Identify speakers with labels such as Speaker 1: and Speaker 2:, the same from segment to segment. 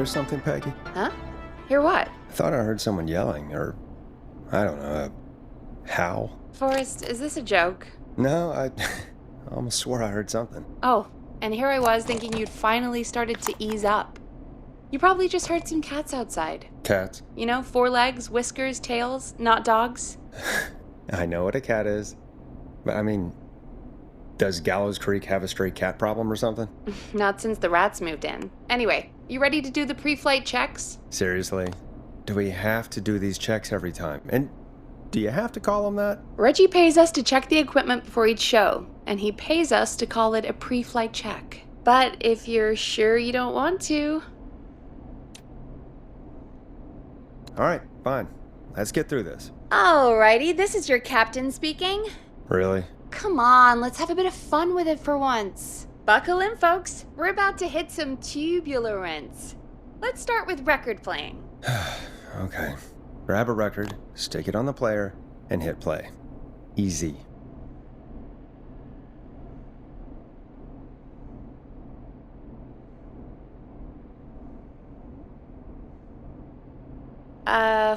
Speaker 1: hear something, Peggy?
Speaker 2: Huh? Hear what?
Speaker 1: I thought I heard someone yelling, or, I don't know, a howl.
Speaker 2: Forrest, is this a joke?
Speaker 1: No, I almost swore I heard something.
Speaker 2: Oh, and here I was thinking you'd finally started to ease up. You probably just heard some cats outside.
Speaker 1: Cats?
Speaker 2: You know, 4 legs, whiskers, tails, not dogs.
Speaker 1: I know what a cat is. But I mean, does Gallows Creek have a stray cat problem or something?
Speaker 2: Not since the rats moved in. Anyway, you ready to do the pre-flight checks?
Speaker 1: Seriously? Do we have to do these checks every time? And do you have to call them that?
Speaker 2: Reggie pays us to check the equipment before each show, and he pays us to call it a pre-flight check. But if you're sure you don't want to...
Speaker 1: All right, fine. Let's get through this.
Speaker 2: Alrighty, this is your captain speaking.
Speaker 1: Really?
Speaker 2: Come on, let's have a bit of fun with it for once. Buckle in, folks. We're about to hit some tubular rents. Let's start with record playing.
Speaker 1: Okay. Grab a record, stick it on the player, and hit play. Easy.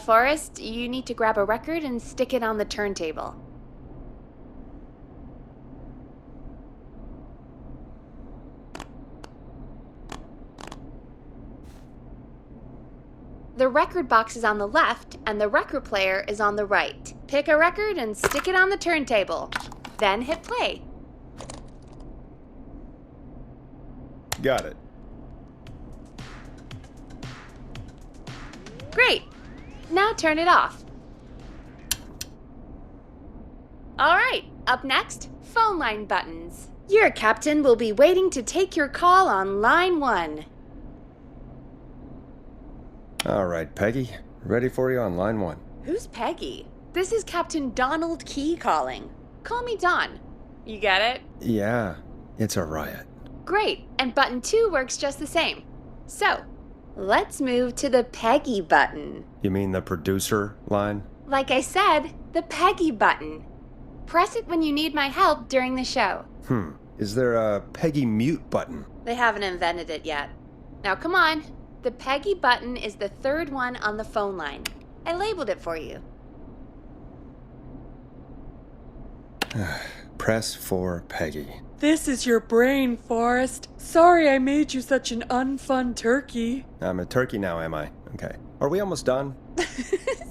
Speaker 2: Forrest, you need to grab a record and stick it on the turntable. The record box is on the left, and the record player is on the right. Pick a record and stick it on the turntable. Then hit play.
Speaker 1: Got it.
Speaker 2: Great! Now turn it off. Alright, up next, phone line buttons. Your captain will be waiting to take your call on line 1.
Speaker 1: All right, Peggy. Ready for you on line 1.
Speaker 2: Who's Peggy? This is Captain Donald Key calling. Call me Don. You get it?
Speaker 1: Yeah, it's a riot.
Speaker 2: Great, and button 2 works just the same. So, let's move to the Peggy button.
Speaker 1: You mean the producer line?
Speaker 2: Like I said, the Peggy button. Press it when you need my help during the show.
Speaker 1: Is there a Peggy mute button?
Speaker 2: They haven't invented it yet. Now come on. The Peggy button is the 3rd one on the phone line. I labeled it for you.
Speaker 1: Press for Peggy.
Speaker 3: This is your brain, Forrest. Sorry I made you such an unfun turkey.
Speaker 1: I'm a turkey now, am I? Okay. Are we almost done?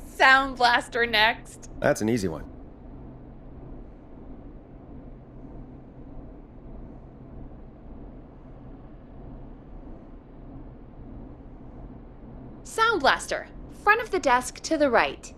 Speaker 2: Sound Blaster next.
Speaker 1: That's an easy one.
Speaker 2: Sound Blaster, front of the desk to the right.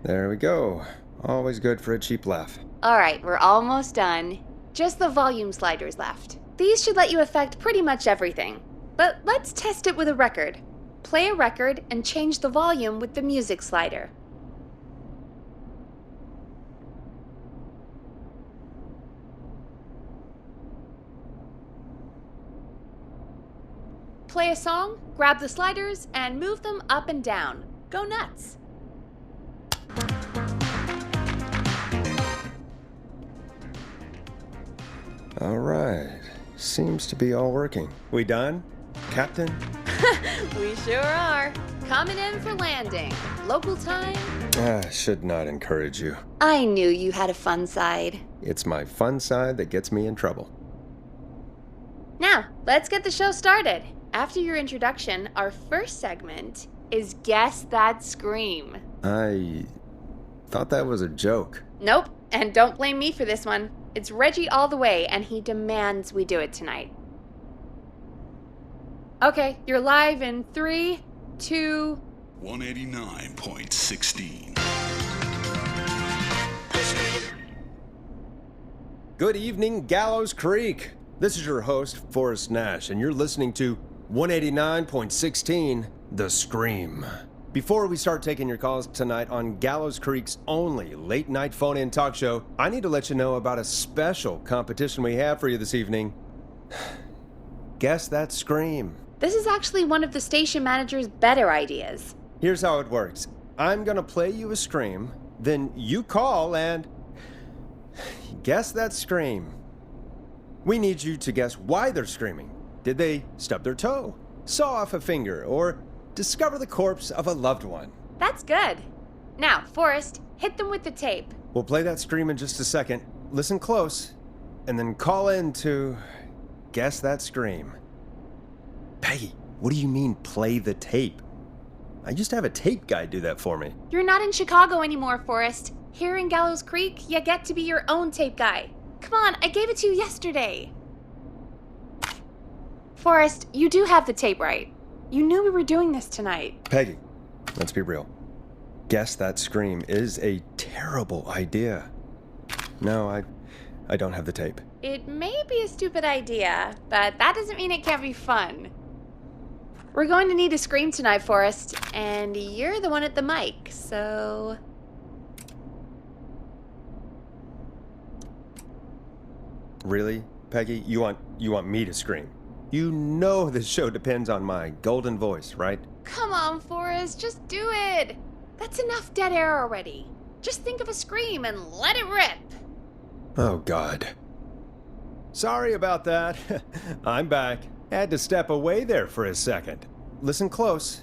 Speaker 1: There we go. Always good for a cheap laugh.
Speaker 2: Alright, we're almost done. Just the volume sliders left. These should let you affect pretty much everything. But let's test it with a record. Play a record and change the volume with the music slider. Play a song, grab the sliders, and move them up and down. Go nuts!
Speaker 1: All right. Seems to be all working. We done, Captain?
Speaker 2: We sure are. Coming in for landing. Local time.
Speaker 1: Should not encourage you.
Speaker 2: I knew you had a fun side.
Speaker 1: It's my fun side that gets me in trouble.
Speaker 2: Now, let's get the show started. After your introduction, our first segment is Guess That Scream.
Speaker 1: I thought that was a joke.
Speaker 2: Nope, and don't blame me for this one. It's Reggie all the way, and he demands we do it tonight. Okay, you're live in 3, 2...
Speaker 4: 189.16.
Speaker 1: Good evening, Gallows Creek. This is your host, Forrest Nash, and you're listening to 189.16, The Scream. Before we start taking your calls tonight on Gallows Creek's only late-night phone-in talk show, I need to let you know about a special competition we have for you this evening. Guess That Scream.
Speaker 2: This is actually one of the station manager's better ideas.
Speaker 1: Here's how it works. I'm gonna play you a scream, then you call and guess that scream. We need you to guess why they're screaming. Did they stub their toe, saw off a finger, or discover the corpse of a loved one?
Speaker 2: That's good. Now, Forrest, hit them with the tape.
Speaker 1: We'll play that scream in just a second. Listen close, and then call in to guess that scream. Peggy, what do you mean, play the tape? I used to have a tape guy do that for me.
Speaker 2: You're not in Chicago anymore, Forrest. Here in Gallows Creek, you get to be your own tape guy. Come on, I gave it to you yesterday. Forrest, you do have the tape right. You knew we were doing this tonight.
Speaker 1: Peggy, let's be real. Guess that scream is a terrible idea. No, I don't have the tape.
Speaker 2: It may be a stupid idea, but that doesn't mean it can't be fun. We're going to need a scream tonight, Forrest, and you're the one at the mic, so...
Speaker 1: Really, Peggy? You want me to scream? You know this show depends on my golden voice, right?
Speaker 2: Come on, Forrest, just do it. That's enough dead air already. Just think of a scream and let it rip.
Speaker 1: Oh, God. Sorry about that. I'm back. Had to step away there for a second. Listen close,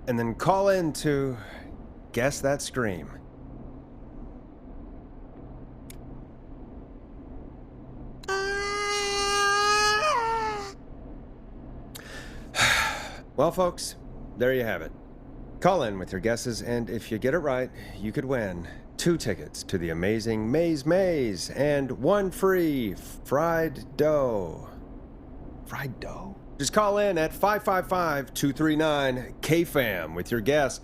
Speaker 1: and then call in to guess that scream. Well, folks, there you have it. Call in with your guesses, and if you get it right, you could win 2 tickets to the amazing Maze Maze and 1 free fried dough. Fried dough? Just call in at 555-239-KFAM with your guess.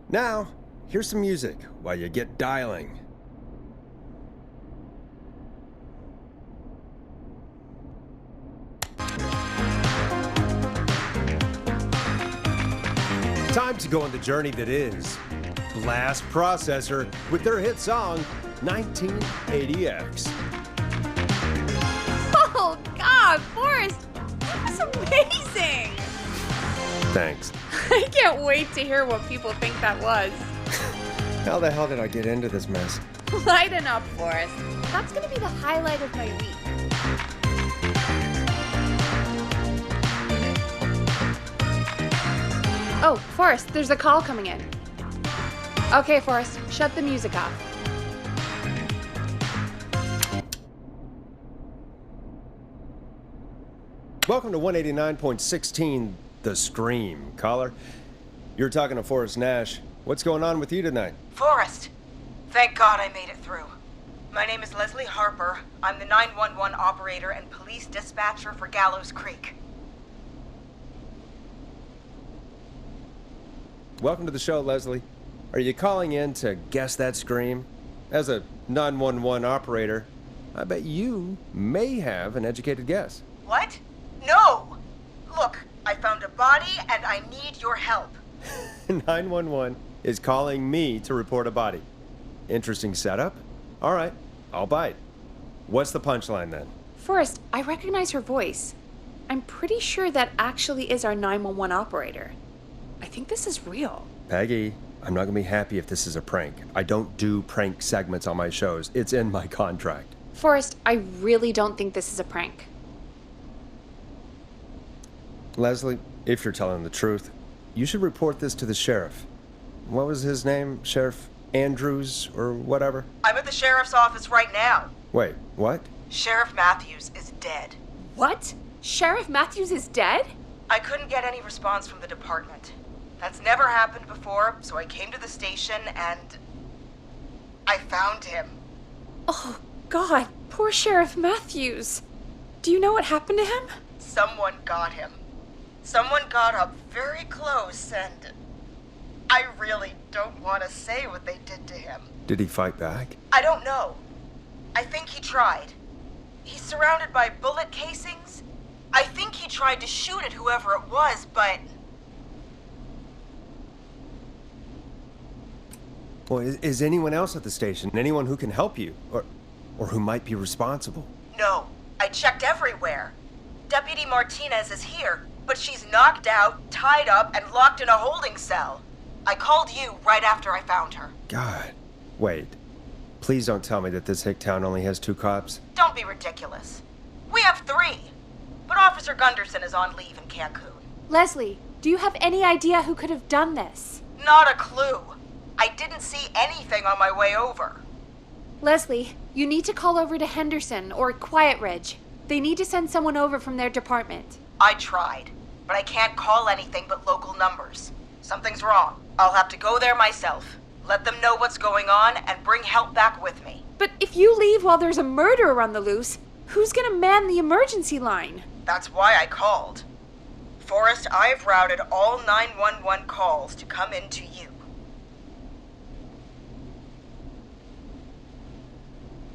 Speaker 1: Now, here's some music while you get dialing. Time to go on the journey that is Blast Processor with their hit song 1980X.
Speaker 2: Oh, God, Forrest, that was amazing.
Speaker 1: Thanks.
Speaker 2: I can't wait to hear what people think that was.
Speaker 1: How the hell did I get into this mess?
Speaker 2: Lighten up, Forrest. That's going to be the highlight of my week. Oh, Forrest, there's a call coming in. Okay, Forrest, shut the music off.
Speaker 1: Welcome to 189.16, The Scream. Caller, you're talking to Forrest Nash. What's going on with you tonight?
Speaker 4: Forrest! Thank God I made it through. My name is Leslie Harper. I'm the 911 operator and police dispatcher for Gallows Creek.
Speaker 1: Welcome to the show, Leslie. Are you calling in to guess that scream? As a 911 operator, I bet you may have an educated guess.
Speaker 4: What? No! Look, I found a body and I need your help.
Speaker 1: 911 is calling me to report a body. Interesting setup. All right, I'll bite. What's the punchline then?
Speaker 2: Forrest, I recognize her voice. I'm pretty sure that actually is our 911 operator. I think this is real.
Speaker 1: Peggy, I'm not gonna be happy if this is a prank. I don't do prank segments on my shows. It's in my contract.
Speaker 2: Forrest, I really don't think this is a prank.
Speaker 1: Leslie, if you're telling the truth, you should report this to the sheriff. What was his name? Sheriff Andrews or whatever?
Speaker 4: I'm at the sheriff's office right now.
Speaker 1: Wait, what?
Speaker 4: Sheriff Matthews is dead.
Speaker 2: What? Sheriff Matthews is dead?
Speaker 4: I couldn't get any response from the department. That's never happened before, so I came to the station and I found him.
Speaker 2: Oh, God, poor Sheriff Matthews. Do you know what happened to him?
Speaker 4: Someone got him. Someone got up very close and I really don't want to say what they did to him.
Speaker 1: Did he fight back?
Speaker 4: I don't know. I think he tried. He's surrounded by bullet casings. I think he tried to shoot at whoever it was, but...
Speaker 1: Well, is anyone else at the station? Anyone who can help you? Or who might be responsible?
Speaker 4: No. I checked everywhere. Deputy Martinez is here, but she's knocked out, tied up, and locked in a holding cell. I called you right after I found her.
Speaker 1: God. Wait. Please don't tell me that this hick town only has 2 cops.
Speaker 4: Don't be ridiculous. We have 3. But Officer Gunderson is on leave in Cancun.
Speaker 2: Leslie, do you have any idea who could have done this?
Speaker 4: Not a clue. I didn't see anything on my way over.
Speaker 2: Leslie, you need to call over to Henderson or Quiet Ridge. They need to send someone over from their department.
Speaker 4: I tried, but I can't call anything but local numbers. Something's wrong. I'll have to go there myself. Let them know what's going on and bring help back with me.
Speaker 2: But if you leave while there's a murderer on the loose, who's gonna man the emergency line?
Speaker 4: That's why I called. Forrest, I've routed all 911 calls to come in to you.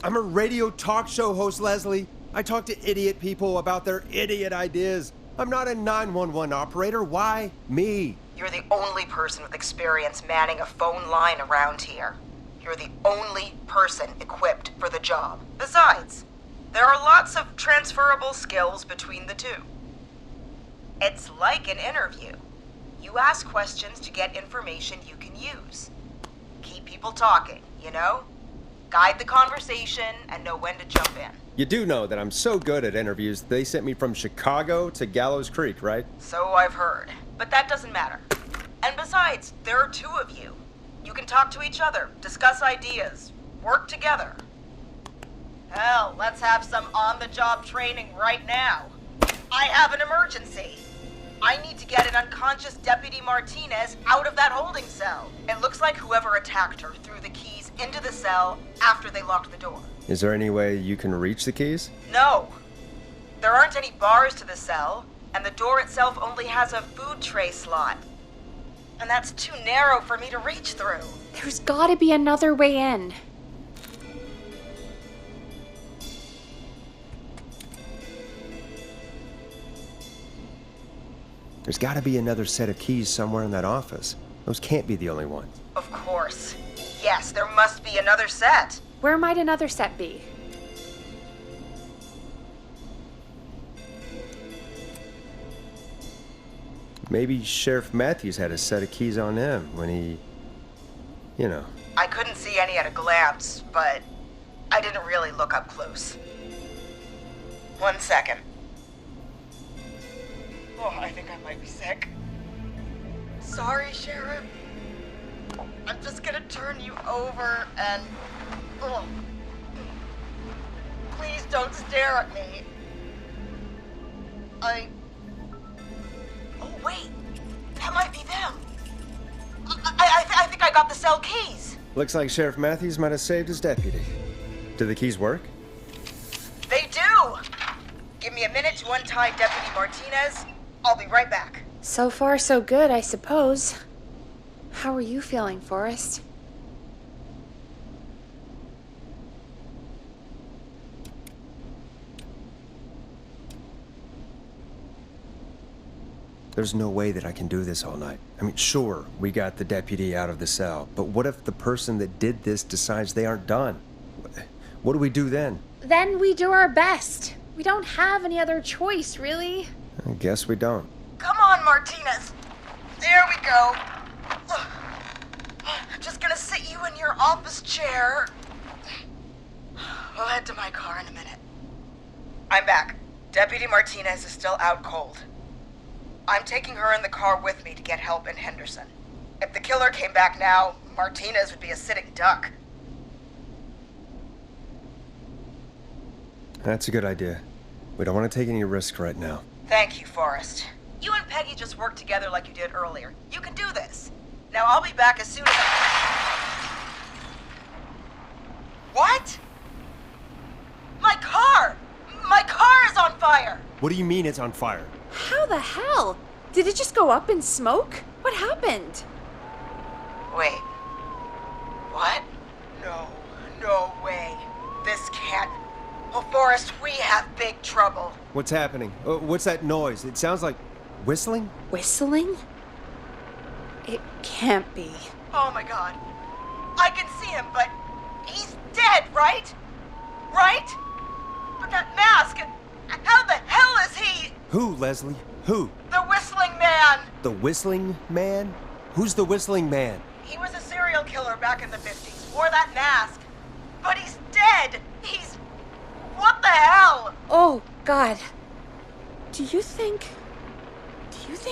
Speaker 1: I'm a radio talk show host, Leslie. I talk to idiot people about their idiot ideas. I'm not a 911 operator. Why me?
Speaker 4: You're the only person with experience manning a phone line around here. You're the only person equipped for the job. Besides, there are lots of transferable skills between the two. It's like an interview. You ask questions to get information you can use. Keep people talking, you know? Guide the conversation and know when to jump in.
Speaker 1: You do know that I'm so good at interviews, they sent me from Chicago to Gallows Creek, right?
Speaker 4: So I've heard. But that doesn't matter. And besides, there are 2 of you. You can talk to each other, discuss ideas, work together. Hell, let's have some on-the-job training right now. I have an emergency. I need to get an unconscious Deputy Martinez out of that holding cell. It looks like whoever attacked her threw the keys into the cell after they locked the door.
Speaker 1: Is there any way you can reach the keys?
Speaker 4: No. There aren't any bars to the cell, and the door itself only has a food tray slot. And that's too narrow for me to reach through.
Speaker 2: There's gotta be another way in.
Speaker 1: There's gotta be another set of keys somewhere in that office. Those can't be the only ones.
Speaker 4: Of course. Yes, there must be another set.
Speaker 2: Where might another set be?
Speaker 1: Maybe Sheriff Matthews had a set of keys on him when he... you know.
Speaker 4: I couldn't see any at a glance, but I didn't really look up close. 1 second. Oh, I think I might be sick. Sorry, Sheriff. I'm just gonna turn you over and... Oh. Please don't stare at me. Oh, wait. That might be them. I think I got the cell keys.
Speaker 1: Looks like Sheriff Matthews might have saved his deputy. Do the keys work?
Speaker 4: They do! Give me a minute to untie Deputy Martinez. I'll be right back.
Speaker 2: So far, so good, I suppose. How are you feeling, Forrest?
Speaker 1: There's no way that I can do this all night. I mean, sure, we got the deputy out of the cell, but what if the person that did this decides they aren't done? What do we do then?
Speaker 2: Then we do our best. We don't have any other choice, really.
Speaker 1: I guess we don't.
Speaker 4: Come on, Martinez. There we go. Just gonna sit you in your office chair. We'll head to my car in a minute. I'm back. Deputy Martinez is still out cold. I'm taking her in the car with me to get help in Henderson. If the killer came back now, Martinez would be a sitting duck.
Speaker 1: That's a good idea. We don't want to take any risk right now.
Speaker 4: Thank you, Forrest. You and Peggy just worked together like you did earlier. You can do this. Now I'll be back as soon as What? My car! My car is on fire!
Speaker 1: What do you mean it's on fire?
Speaker 2: How the hell? Did it just go up in smoke? What happened?
Speaker 4: Wait. What? No way. This can't... Oh, Forrest, we have big trouble.
Speaker 1: What's happening? What's that noise? It sounds like whistling?
Speaker 2: Whistling? It can't be.
Speaker 4: Oh my god. I can see him, but he's dead, right? Right? But that mask, how the hell is he?
Speaker 1: Who, Leslie? Who?
Speaker 4: The Whistling Man!
Speaker 1: The Whistling Man? Who's the Whistling Man?
Speaker 4: He was a serial killer back in the 50s, wore that mask. But he's dead! What the the hell?
Speaker 2: Oh, God. Do you think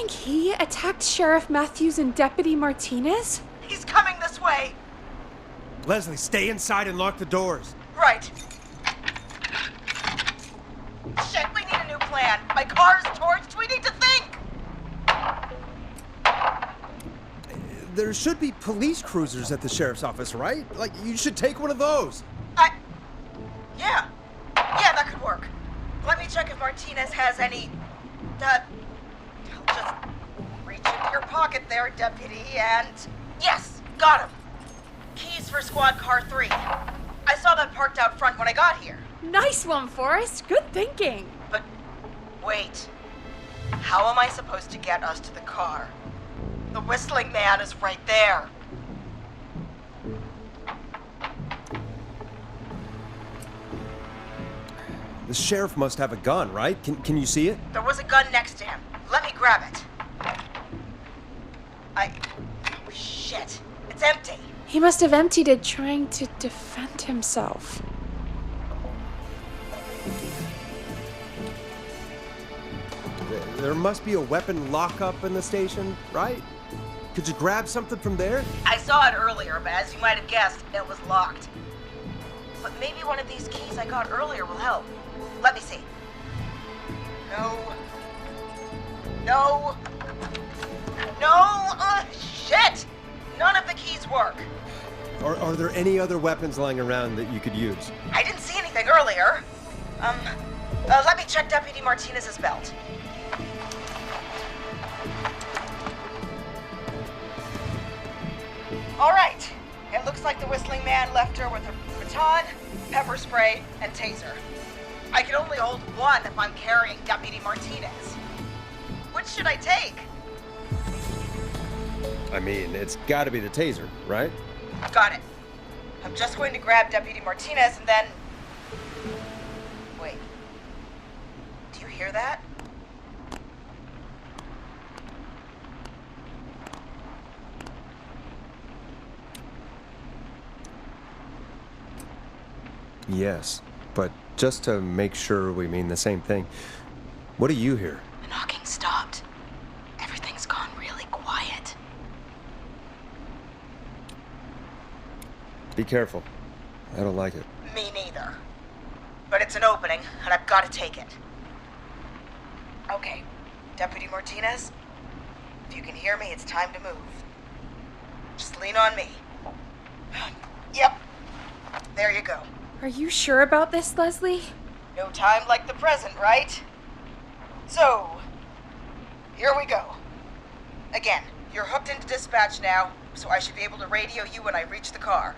Speaker 2: he attacked Sheriff Matthews and Deputy Martinez?
Speaker 4: He's coming this way.
Speaker 1: Leslie, stay inside and lock the doors.
Speaker 4: Right. Shit, we need a new plan. My car's torched. We need to think.
Speaker 1: There should be police cruisers at the sheriff's office, right? Like, you should take one of those.
Speaker 4: Yeah. Yeah, that could work. Let me check if Martinez has any... Just reach into your pocket there, deputy, and... Yes, got him. Keys for squad car 3. I saw that parked out front when I got here.
Speaker 2: Nice one, Forrest. Good thinking.
Speaker 4: But wait. How am I supposed to get us to the car? The whistling man is right there.
Speaker 1: The sheriff must have a gun, right? Can you see it?
Speaker 4: There was a gun next to him. Let me grab it. Oh, shit. It's empty.
Speaker 2: He must have emptied it trying to defend himself.
Speaker 1: There must be a weapon lockup in the station, right? Could you grab something from there?
Speaker 4: I saw it earlier, but as you might have guessed, it was locked. But maybe one of these keys I got earlier will help. Let me see. No. No. No! Shit! None of the keys work.
Speaker 1: Are there any other weapons lying around that you could use?
Speaker 4: I didn't see anything earlier. Let me check Deputy Martinez's belt. All right. It looks like the whistling man left her with her baton, pepper spray, and taser. I can only hold one if I'm carrying Deputy Martinez. Which should I take?
Speaker 1: I mean, it's gotta be the taser, right?
Speaker 4: Got it. I'm just going to grab Deputy Martinez and then... Wait. Do you hear that?
Speaker 1: Yes, but just to make sure we mean the same thing, what do you hear?
Speaker 4: The knocking stopped. Everything's gone really quiet.
Speaker 1: Be careful. I don't like it.
Speaker 4: Me neither. But it's an opening, and I've got to take it. Okay, Deputy Martinez, if you can hear me, it's time to move. Just lean on me. Yep. There you go.
Speaker 2: Are you sure about this, Leslie?
Speaker 4: No time like the present, right? So, here we go. Again, you're hooked into dispatch now, so I should be able to radio you when I reach the car.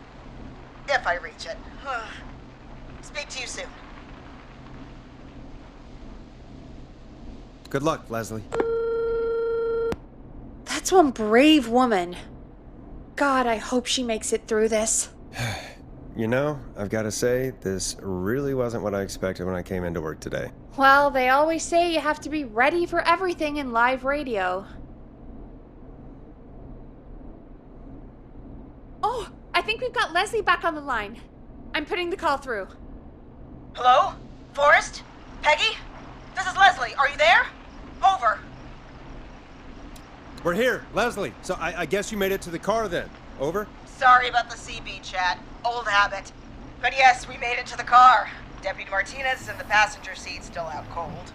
Speaker 4: If I reach it. Speak to you soon.
Speaker 1: Good luck, Leslie.
Speaker 2: That's one brave woman. God, I hope she makes it through this.
Speaker 1: You know, I've got to say, this really wasn't what I expected when I came into work today.
Speaker 2: Well, they always say you have to be ready for everything in live radio. Oh, I think we've got Leslie back on the line. I'm putting the call through.
Speaker 4: Hello? Forrest? Peggy? This is Leslie. Are you there? Over.
Speaker 1: We're here, Leslie. So I guess you made it to the car then. Over?
Speaker 4: Sorry about the CB chat. Old habit. But yes, we made it to the car. Deputy Martinez is in the passenger seat, still out cold.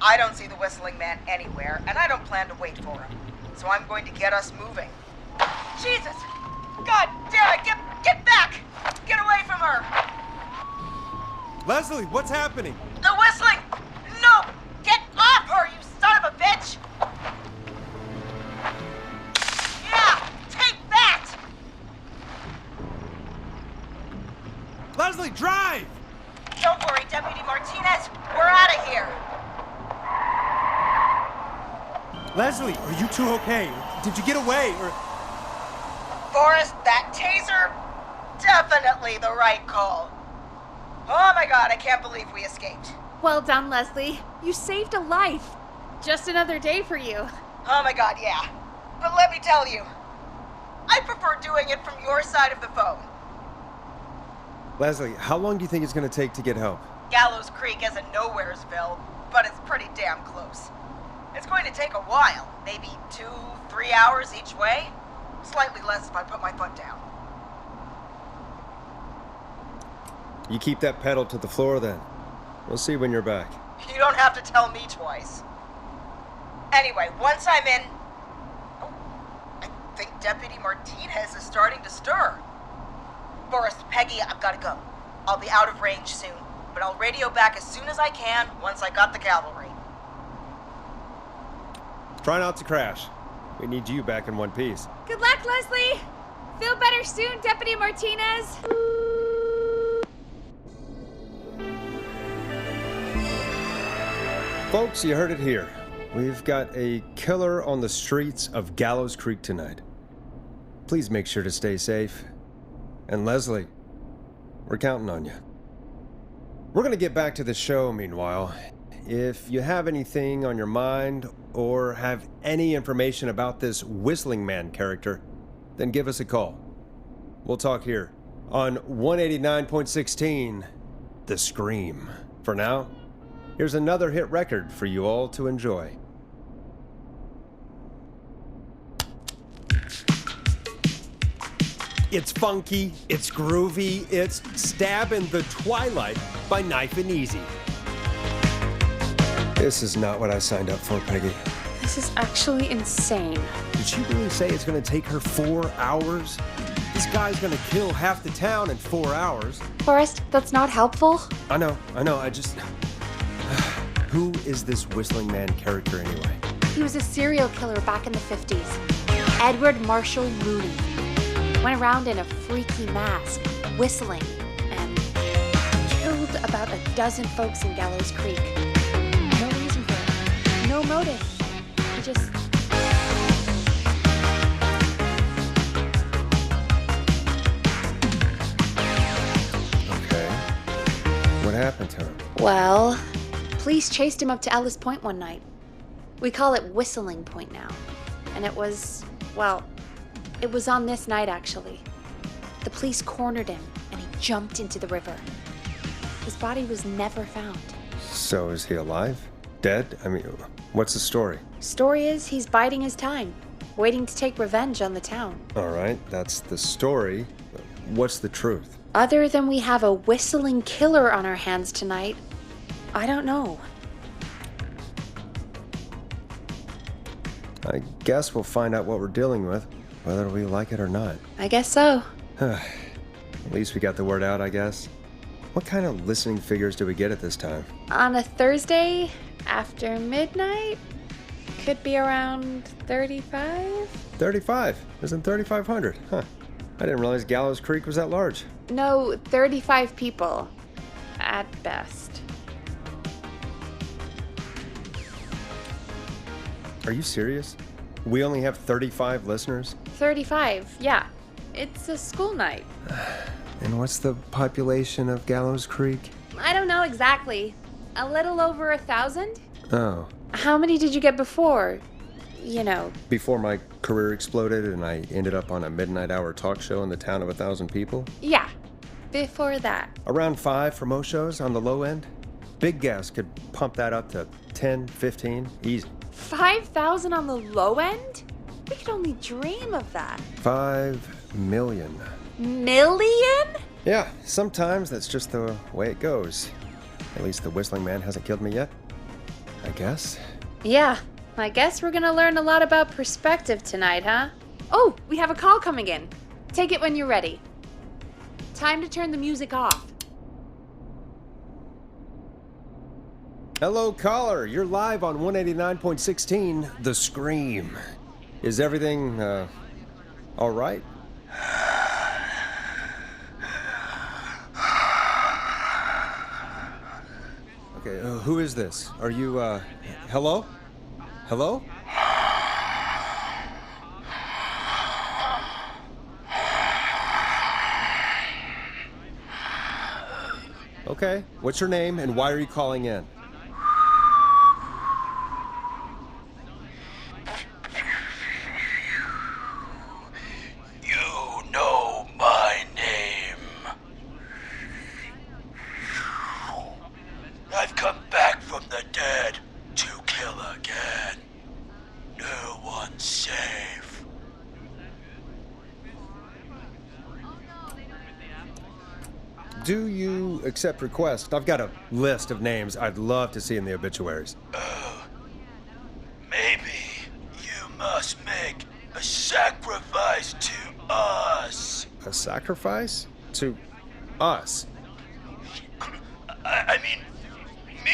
Speaker 4: I don't see the whistling man anywhere, and I don't plan to wait for him. So I'm going to get us moving. Jesus! God damn it! Get back! Get away from her!
Speaker 1: Leslie, what's happening?
Speaker 4: The whistling! No! Get off her, you son of a bitch! Yeah! Take that!
Speaker 1: Leslie, drive!
Speaker 4: Don't worry, Deputy Martinez. We're out of here.
Speaker 1: Leslie, are you two okay? Did you get away, or...
Speaker 4: Forrest, that taser? Definitely the right call. Oh my god, I can't believe we escaped.
Speaker 2: Well done, Leslie. You saved a life. Just another day for you.
Speaker 4: Oh my god, yeah. But let me tell you, I prefer doing it from your side of the phone.
Speaker 1: Leslie, how long do you think it's going to take to get help?
Speaker 4: Gallows Creek isn't Nowheresville, but it's pretty damn close. It's going to take a while, maybe 2-3 hours each way. Slightly less if I put my foot down.
Speaker 1: You keep that pedal to the floor then. We'll see when you're back.
Speaker 4: You don't have to tell me twice. Anyway, once I'm in... Oh, I think Deputy Martinez is starting to stir. Forrest, Peggy, I've got to go. I'll be out of range soon, but I'll radio back as soon as I can once I got the cavalry.
Speaker 1: Try not to crash. We need you back in one piece.
Speaker 2: Good luck, Leslie! Feel better soon, Deputy Martinez!
Speaker 1: Folks, you heard it here. We've got a killer on the streets of Gallows Creek tonight. Please make sure to stay safe. And Leslie, we're counting on you. We're going to get back to the show meanwhile. If you have anything on your mind or have any information about this Whistling Man character, then give us a call. We'll talk here on 189.16, The Scream. For now, here's another hit record for you all to enjoy. It's funky, it's groovy, it's Stab in the Twilight by Knife and Easy. This is not what I signed up for, Peggy.
Speaker 2: This is actually insane.
Speaker 1: Did she really say it's gonna take her 4 hours? This guy's gonna kill half the town in 4 hours.
Speaker 2: Forrest, that's not helpful.
Speaker 1: I know, I just... Who is this Whistling Man character anyway?
Speaker 2: He was a serial killer back in the 50s. Edward Marshall Mooney. Went around in a freaky mask, whistling, and killed about a dozen folks in Gallows Creek. No reason for it. No motive. He just...
Speaker 1: Okay. What happened to him?
Speaker 2: Well, police chased him up to Ellis Point one night. We call it Whistling Point now. And it was, well, it was on this night actually. The police cornered him and he jumped into the river. His body was never found.
Speaker 1: So is he alive? Dead? I mean, what's the story?
Speaker 2: Story is he's biding his time, waiting to take revenge on the town.
Speaker 1: All right, that's the story. What's the truth?
Speaker 2: Other than we have a whistling killer on our hands tonight, I don't know.
Speaker 1: I guess we'll find out what we're dealing with, whether we like it or not.
Speaker 2: I guess so.
Speaker 1: At least we got the word out, I guess. What kind of listening figures do we get at this time?
Speaker 2: On a Thursday after midnight, could be around 35?
Speaker 1: 35. Isn't 3,500? Huh. I didn't realize Gallows Creek was that large.
Speaker 2: No, 35 people. At best.
Speaker 1: Are you serious? We only have 35 listeners?
Speaker 2: 35, yeah. It's a school night.
Speaker 1: And what's the population of Gallows Creek?
Speaker 2: I don't know exactly. A little over 1,000?
Speaker 1: Oh.
Speaker 2: How many did you get before? You know.
Speaker 1: Before my career exploded and I ended up on a midnight hour talk show in the town of 1,000 people?
Speaker 2: Yeah. Before that.
Speaker 1: Around 5 for most shows on the low end. Big gas could pump that up to 10, 15, easy.
Speaker 2: 5,000 on the low end? We could only dream of that.
Speaker 1: 5 million.
Speaker 2: Million?
Speaker 1: Yeah, sometimes that's just the way it goes. At least the Whistling Man hasn't killed me yet. I guess.
Speaker 2: Yeah, I guess we're gonna learn a lot about perspective tonight, huh? Oh, we have a call coming in. Take it when you're ready. Time to turn the music off.
Speaker 1: Hello, caller. You're live on 189.16, The Scream. Is everything, all right? Okay, who is this? Are you, hello? Hello? Okay, what's your name and why are you calling in?
Speaker 5: You know my name. safe.
Speaker 1: Do you accept requests? I've got a list of names I'd love to see in the obituaries.
Speaker 5: Maybe you must make a sacrifice to us.
Speaker 1: A sacrifice? To us?
Speaker 5: I mean, me.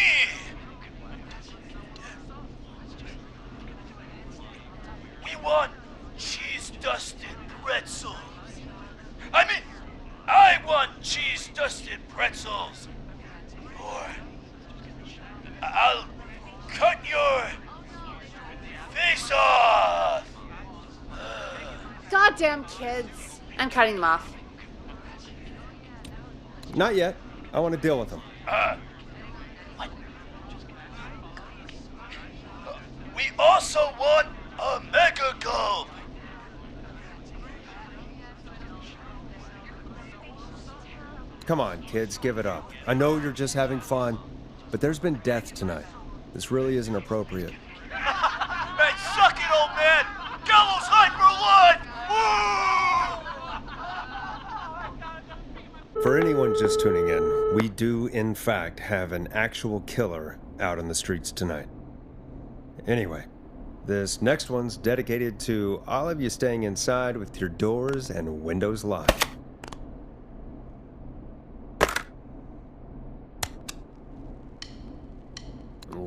Speaker 5: We want cheese-dusted pretzels. I want cheese-dusted pretzels. Or I'll cut your face off.
Speaker 2: Goddamn kids. I'm cutting them off.
Speaker 1: Not yet. I want to deal with them.
Speaker 5: What? We also want a mega gulp.
Speaker 1: Come on, kids, give it up. I know you're just having fun, but there's been death tonight. This really isn't appropriate.
Speaker 5: Man, suck it, old man! Gallows high for life! Woo!
Speaker 1: For anyone just tuning in, we do, in fact, have an actual killer out in the streets tonight. Anyway, this next one's dedicated to all of you staying inside with your doors and windows locked.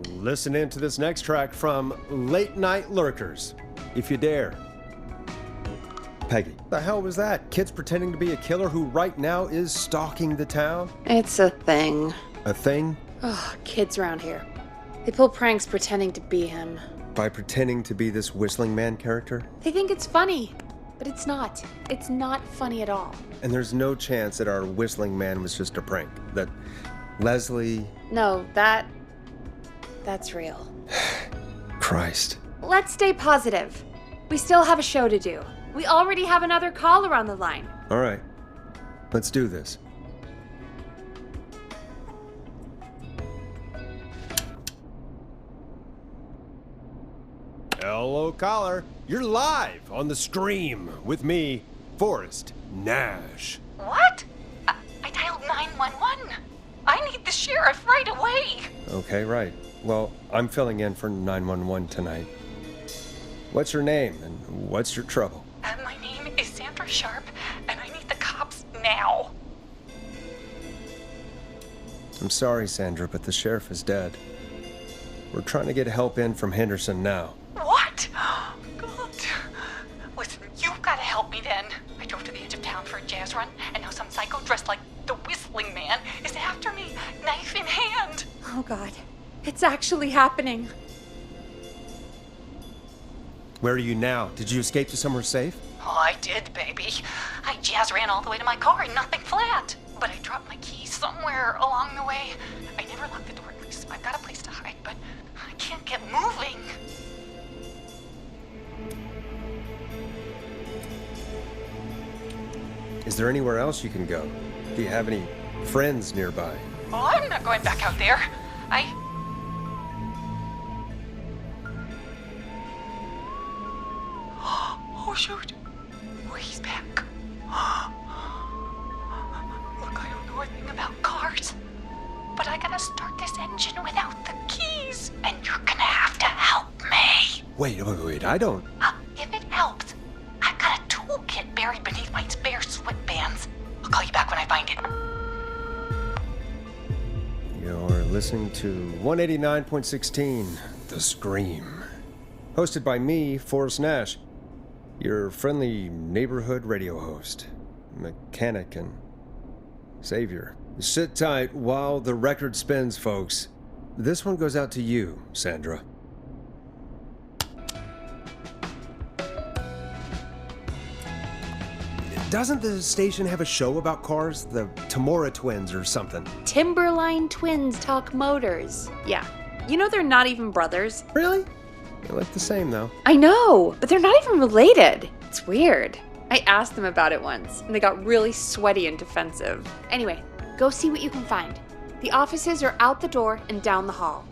Speaker 1: Listen in to this next track from Late Night Lurkers, if you dare. Peggy, the hell was that? Kids pretending to be a killer who right now is stalking the town?
Speaker 2: It's a thing.
Speaker 1: A thing?
Speaker 2: Oh, kids around here. They pull pranks pretending to be him.
Speaker 1: By pretending to be this Whistling Man character?
Speaker 2: They think it's funny, but it's not. It's not funny at all.
Speaker 1: And there's no chance that our Whistling Man was just a prank. That Leslie...
Speaker 2: No, that's real.
Speaker 1: Christ.
Speaker 2: Let's stay positive. We still have a show to do. We already have another caller on the line.
Speaker 1: All right. Let's do this. Hello, caller. You're live on the stream with me, Forrest Nash.
Speaker 6: What? I dialed 911. I need the sheriff right away.
Speaker 1: Okay, right. Well, I'm filling in for 911 tonight. What's your name and what's your trouble?
Speaker 6: My name is Sandra Sharp, and I need the cops now.
Speaker 1: I'm sorry, Sandra, but the sheriff is dead. We're trying to get help in from Henderson now.
Speaker 6: What? God. Listen, you've got to help me then. I drove to the edge of town for a jazz run, and now some psycho dressed like the Whistling Man is after me, knife in hand.
Speaker 2: Oh, God. It's actually happening.
Speaker 1: Where are you now? Did you escape to somewhere safe?
Speaker 6: Oh, I did, baby. I jazz ran all the way to my car and nothing flat. But I dropped my keys somewhere along the way. I never locked the door, so I've got a place to hide, but I can't get moving.
Speaker 1: Is there anywhere else you can go? Do you have any friends nearby?
Speaker 6: Oh, I'm not going back out there. Oh, shoot. Oh, he's back. Look, I don't know a thing about cars, but I gotta start this engine without the keys, and you're gonna have to help me.
Speaker 1: Wait, I don't...
Speaker 6: If it helps, I've got a toolkit buried beneath my spare sweatbands. I'll call you back when I find it.
Speaker 1: You're listening to 189.16, The Scream. Hosted by me, Forrest Nash, your friendly neighborhood radio host, mechanic and savior. Sit tight while the record spins, folks. This one goes out to you, Sandra. Doesn't the station have a show about cars? The Tamora twins or something?
Speaker 2: Timberline twins talk motors. Yeah. You know they're not even brothers.
Speaker 1: Really? They look the same, though.
Speaker 2: I know, but they're not even related. It's weird. I asked them about it once, and they got really sweaty and defensive. Anyway, go see what you can find. The offices are out the door and down the hall.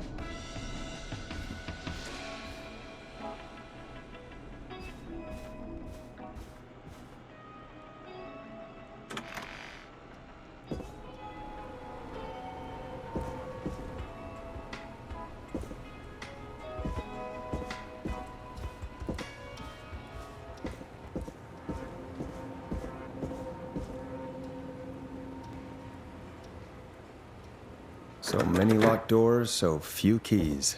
Speaker 1: So many locked doors, so few keys.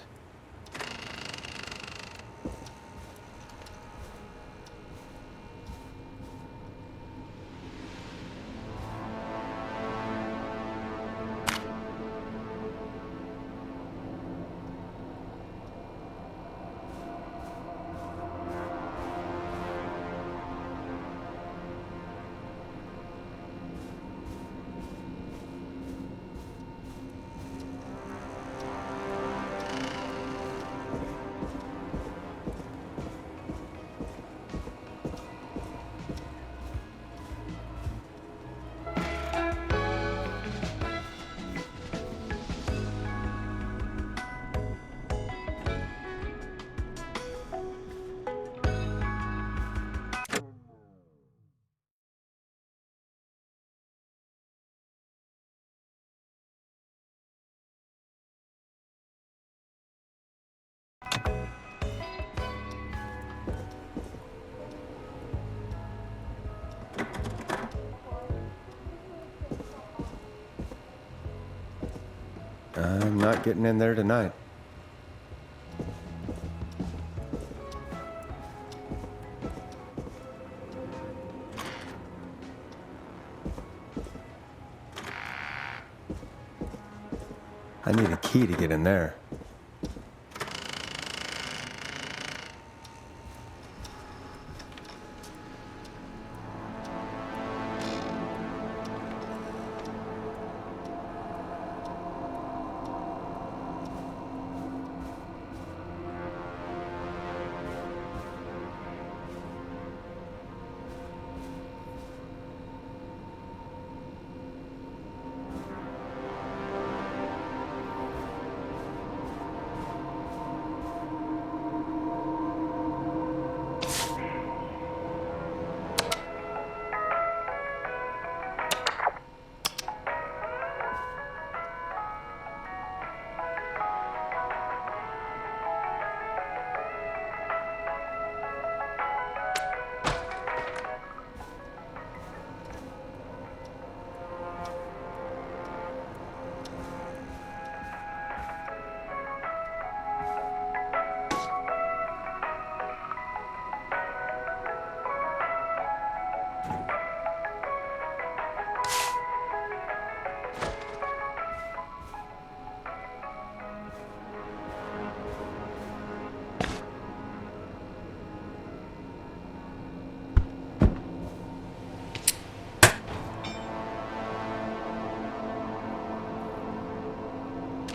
Speaker 1: I'm not getting in there tonight. I need a key to get in there.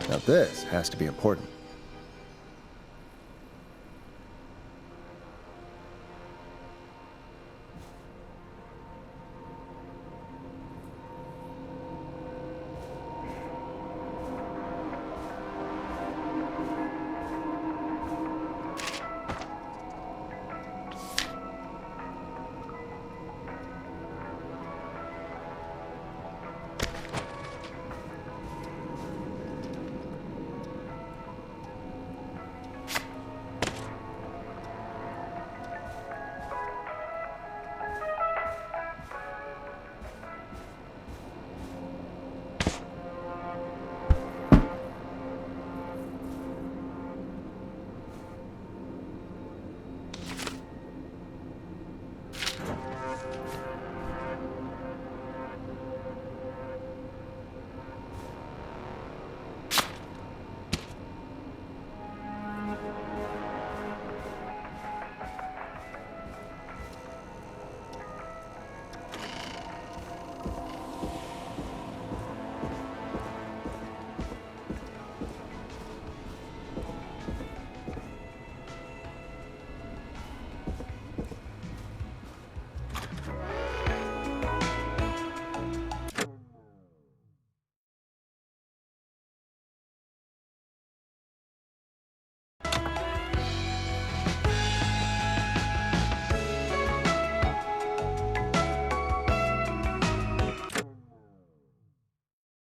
Speaker 1: Now this has to be important.